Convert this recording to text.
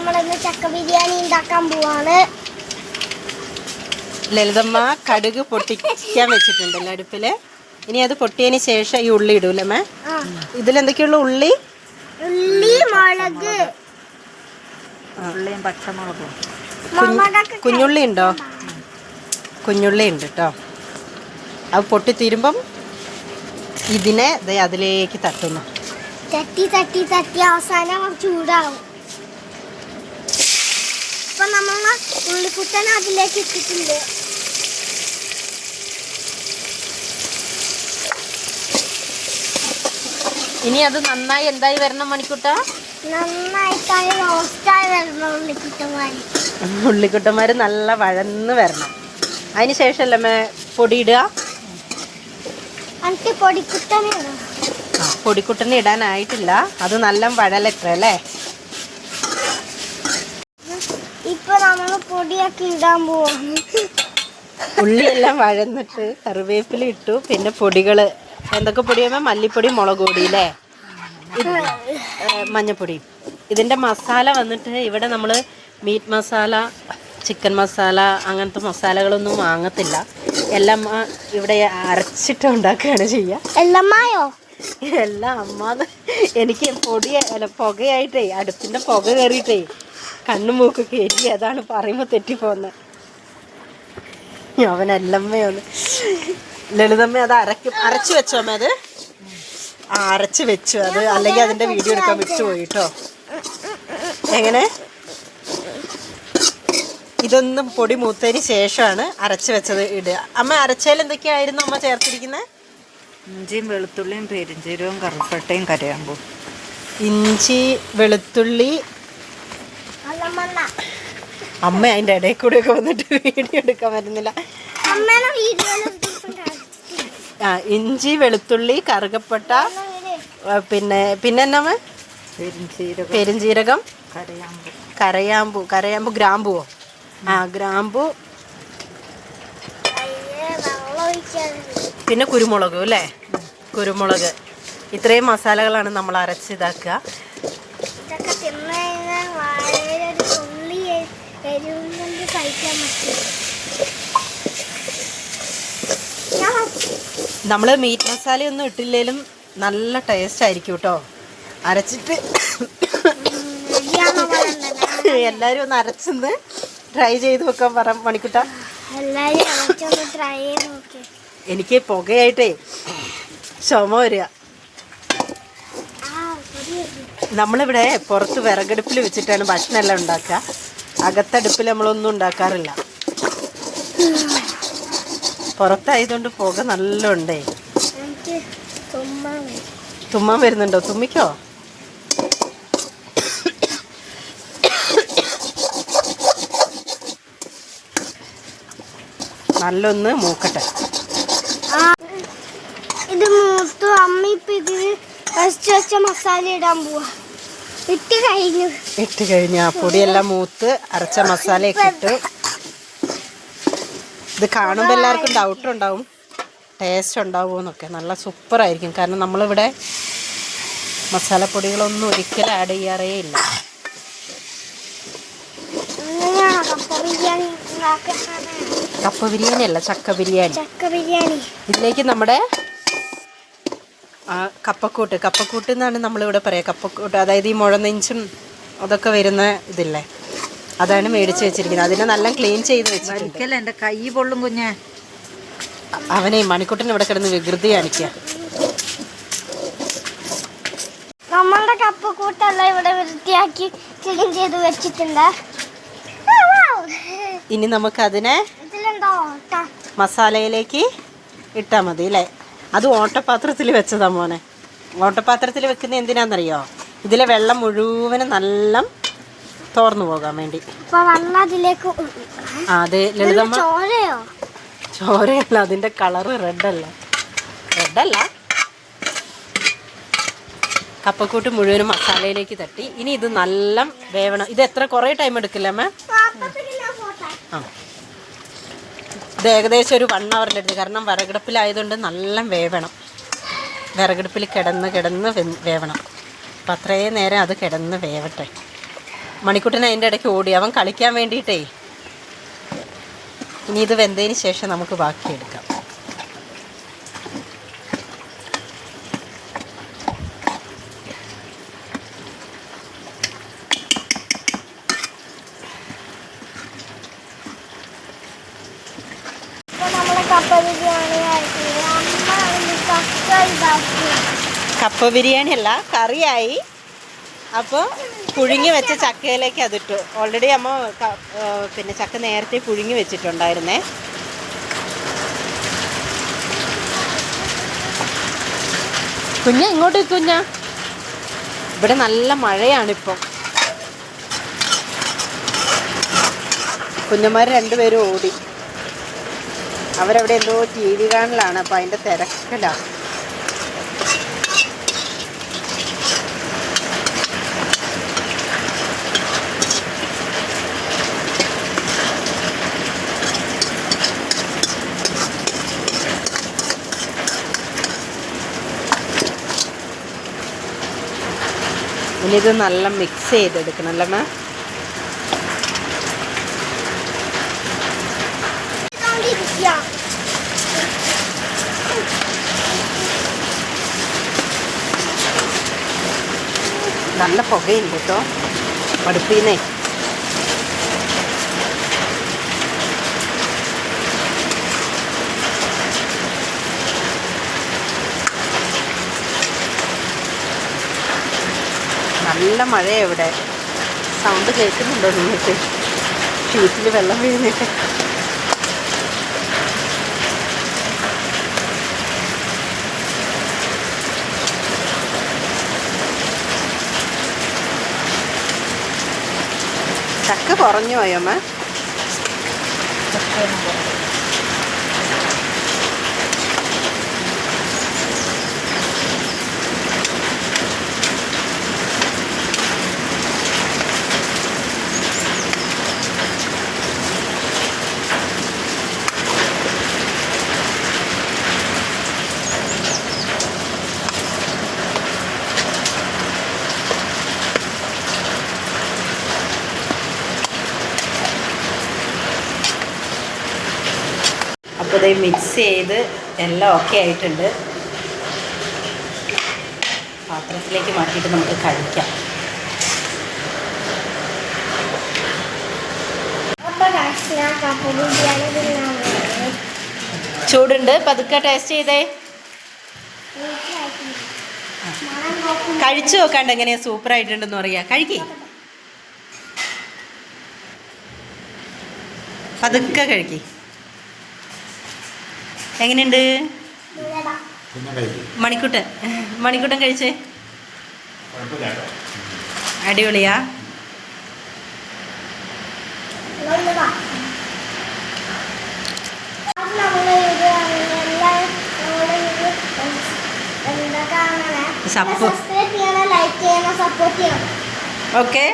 നമ്മളിന്ന് ചക്ക ബിരിയാണി ഉണ്ടാക്കാൻ പോവാണ്. ലളിതമ്മ കടുക് പൊട്ടിക്കാൻ വെച്ചിട്ടുണ്ടല്ലോ അടുപ്പില്. ഇനി അത് പൊട്ടിയതിന് ശേഷം ഈ ഉള്ളി ഇടൂലമ്മേ. ഇതിലെന്തൊക്കെയുള്ള ഉള്ളി? ഉള്ളി, മുളക്, ഉള്ളിയും പച്ചമുളകും. കുഞ്ഞുള്ളി ഉണ്ടോ? കുഞ്ഞുള്ളി ഉണ്ട് കേട്ടോ. അത് പൊട്ടിത്തീരുമ്പം ഇതിനെ അതിലേക്ക് തട്ടുന്നു. തട്ടി തട്ടി തട്ടി അവസാനം ചൂടാവും. ഇപ്പൊ നമ്മൾ ഉള്ളിക്കുട്ടൻ അതിലേക്ക് ഇട്ടിട്ടുണ്ട്. ഇനി അത് നന്നായി എന്തായി വരണം മണിക്കുട്ട? നന്നായിട്ടായി റോസ്റ്റായി വരണം ഉള്ളിക്കുട്ടന്മാര്. ഉള്ളിക്കുട്ടന്മാര് നല്ല വഴന്ന് വരണം. അതിന് ശേഷമല്ലേ പൊടി ഇടുക? എന്നിട്ട് പൊടിക്കുട്ടനെ ഇടും. പൊടിക്കുട്ടനെ ഇടാനായിട്ടില്ല, അത് നല്ല വഴലത്ര അല്ലേ. ഇപ്പൊ നമ്മൾ പൊടിയൊക്കെ ഇടാൻ പോവാം. ഉള്ളിയെല്ലാം വഴന്നിട്ട് കറിവേപ്പില ഇട്ടു. പിന്നെ പൊടികള് എന്തൊക്കെ പൊടിയാകുമ്പോൾ മല്ലിപ്പൊടി, മുളക് പൊടി അല്ലേ, മഞ്ഞപ്പൊടി. ഇതിൻ്റെ മസാല വന്നിട്ട് ഇവിടെ നമ്മൾ മീറ്റ് മസാല, ചിക്കൻ മസാല അങ്ങനത്തെ മസാലകളൊന്നും വാങ്ങത്തില്ല. എല്ലാം ഇവിടെ അരച്ചിട്ട് ഉണ്ടാക്കുകയാണ് ചെയ്യുക. എല്ലമ്മായോ? എല്ലാം അമ്മാന്ന്. എനിക്ക് പുകയായിട്ടേ, അടുപ്പിൻ്റെ പുക കയറിയിട്ടേ കണ്ണു മൂക്ക് കയറ്റി, അതാണ് പറയുമ്പോൾ തെറ്റിപ്പോന്ന്. അവനെല്ലമ്മയൊന്ന് ലളിതമ്മ അത് അരച്ച് വെച്ചോ അമ്മ? അത് അരച്ച് വെച്ചു. അത് അല്ലെങ്കിൽ അതിൻ്റെ വീഡിയോ എടുക്കാൻ വിട്ടുപോയി കേട്ടോ. എങ്ങനെ? ഇതൊന്നും പൊടി മൂത്തതിന് ശേഷമാണ് അരച്ച് വെച്ചത് ഇടുക. അമ്മ അരച്ചതിൽ എന്തൊക്കെയായിരുന്നു അമ്മ ചേർത്തിരിക്കുന്നത്? ഇഞ്ചിയും വെളുത്തുള്ളിയും പെരിഞ്ചീരകവും കറുപ്പട്ടയും കരയാമ്പൂ. ഇഞ്ചി, വെളുത്തുള്ളി. അമ്മ അതിൻ്റെ ഇടയിൽ കൂടെ ഒക്കെ വന്നിട്ട് വീഡിയോ എടുക്കാൻ പറ്റുന്നില്ല. ഇഞ്ചി, വെളുത്തുള്ളി, കറുകപ്പട്ട, പിന്നെ എന്നാ പെരിഞ്ചീരകം, കരയാമ്പൂ, ഗ്രാമ്പുവോ? ഗ്രാമ്പു, പിന്നെ കുരുമുളകും അല്ലേ, കുരുമുളക്. ഇത്രയും മസാലകളാണ് നമ്മൾ അരച്ച് ഇതാക്കുക. നമ്മൾ മീറ്റ് മസാലയൊന്നും ഇട്ടില്ലേലും നല്ല ടേസ്റ്റ് ആയിരിക്കും കേട്ടോ. അരച്ചിട്ട് എല്ലാവരും ഒന്ന് അരച്ചൊന്ന് ട്രൈ ചെയ്ത് വെക്കാൻ പറ മണിക്കുട്ട. എനിക്ക് പുകയായിട്ടേ ചുമ വരിക. നമ്മളിവിടെ പുറത്ത് വിറകടുപ്പിൽ വെച്ചിട്ടാണ് ഭക്ഷണം എല്ലാം ഉണ്ടാക്കുക. അകത്തടുപ്പിൽ നമ്മളൊന്നും ഉണ്ടാക്കാറില്ല. പുറത്തായതുകൊണ്ട് പുക നല്ല ഉണ്ടേ. തുമ്മാൻ വരുന്നുണ്ടോ? തുമ്മിക്കോ. നല്ലൊന്ന് മൂക്കട്ടെ. ഇത് മൂത്തു. അമ്മ ഇപ്പൊ ഇതിന് വെച്ച മസാല ഇടാൻ പോവാ. ഇട്ട് കഴിഞ്ഞ പൊടിയെല്ലാം മൂത്ത് അരച്ച മസാലയൊക്കെ ഇട്ട്. ഇത് കാണുമ്പോൾ എല്ലാവർക്കും ഡൗട്ട് ഉണ്ടാവും, ടേസ്റ്റ് ഉണ്ടാവുമെന്നൊക്കെ. നല്ല സൂപ്പറായിരിക്കും. കാരണം നമ്മളിവിടെ മസാലപ്പൊടികളൊന്നും ഒരിക്കലും ആഡ് ചെയ്യാറേ ഇല്ല. കപ്പ ബിരിയാണി അല്ല, ചക്ക ബിരിയാണി. ഇതിലേക്ക് നമ്മുടെ കപ്പക്കൂട്ട് എന്നാണ് നമ്മളിവിടെ പറയുക. കപ്പക്കൂട്ട് അതായത് ഈ മുഴനെഞ്ചും അതൊക്കെ വരുന്ന ഇതില്ലേ, അതാണ് മേടിച്ച് വെച്ചിരിക്കുന്നത്. അതിനെ നല്ല ക്ലീൻ ചെയ്ത് വെച്ചിട്ടുണ്ട്. എൻ്റെ കൈ പൊള്ളും കുഞ്ഞെ. അവനെ മണിക്കുട്ടൻ ഇവിടെ കിടന്ന് വികൃതി കാണിക്കുക. നമ്മളുടെ കപ്പക്കൂട്ടെല്ലാം ഇവിടെ വൃത്തിയാക്കി ക്ലീൻ ചെയ്ത് വെച്ചിട്ടുണ്ട്. ഇനി നമുക്കതിനെ മസാലയിലേക്ക് ഇട്ടാൽ മതി അല്ലേ. അത് ഓട്ടപാത്രത്തിൽ വെച്ചതാ മോനെ. ഓട്ടപാത്രത്തിൽ വെക്കുന്ന എന്തിനാണെന്നറിയോ? ഇതിലെ വെള്ളം മുഴുവനും നല്ല തോർന്നു പോകാൻ വേണ്ടി. അതെ ലളിതമ്മ, ചോരയല്ല, അതിൻ്റെ കളറ് റെഡല്ല. കപ്പക്കൂട്ട് മുഴുവനും മസാലയിലേക്ക് തട്ടി. ഇനി ഇത് നല്ല വേവണം. ഇത് കുറേ ടൈം എടുക്കില്ല അമ്മ? ഇത് ഏകദേശം ഒരു 1 ഹവറിൻ്റെ അടുത്ത്. കാരണം വിറകടുപ്പിലായതുകൊണ്ട് നല്ല വേവണം. വിറകടുപ്പിൽ കിടന്ന് വേവണം. അപ്പം അത്രയും നേരം അത് കിടന്ന് വേവട്ടെ. മണിക്കുട്ടൻ അതിൻ്റെ ഇടയ്ക്ക് ഓടി, അവൻ കളിക്കാൻ വേണ്ടിയിട്ടേ. ഇനി ഇത് വെന്തതിന് ശേഷം നമുക്ക് ബാക്കിയെടുക്കാം. കപ്പ ബിരിയാണി അല്ല, കറിയായി. അപ്പോൾ പുഴുങ്ങി വെച്ച ചക്കയിലേക്ക് അതിട്ടു. ഓൾറെഡി അമ്മ പിന്നെ ചക്ക നേരത്തെ പുഴുങ്ങി വെച്ചിട്ടുണ്ടായിരുന്നേ. കുഞ്ഞ ഇങ്ങോട്ട് കുഞ്ഞ, ഇവിടെ നല്ല മഴയാണിപ്പം. കുഞ്ഞന്മാർ രണ്ടുപേരും ഓടി. അവരവിടെ എന്തോ TV കാണലാണ്. അപ്പം അതിൻ്റെ തിരക്കലാണ്. ഇനി ഇത് നല്ല മിക്സ് ചെയ്തെടുക്കണം അല്ലേ മാം? നല്ല പുകയുണ്ട് കേട്ടോ അടുപ്പിന്നേ. നല്ല മഴയാണ് ഇവിടെ. സൗണ്ട് കേൾക്കുന്നുണ്ടോ നിങ്ങൾക്ക്? ഷീറ്റിൽ വെള്ളം വീഴുന്നിട്ട്. ചക്ക കുറഞ്ഞു പോയമ്മ. അപ്പോൾ ഇത് മിക്സ് ചെയ്ത് എല്ലാം ഓക്കെ ആയിട്ടുണ്ട്. പാത്രത്തിലേക്ക് മാറ്റിയിട്ട് നമുക്ക് കഴിക്കാം. ചൂടുണ്ട്, പതുക്കെ ടേസ്റ്റ് ചെയ്തേ. കഴിച്ചു നോക്കാണ്ട് എങ്ങനെയാ സൂപ്പറായിട്ടുണ്ടെന്ന് പറയാ. കഴിക്കേ, പതുക്കെ കഴിക്കേ. എങ്ങനെയുണ്ട് മണിക്കുട്ടൻ? മണിക്കുട്ടൻ കഴിച്ചേ? അടിപൊളിയാ? സപ്പോർട്ട്. ഓക്കെ.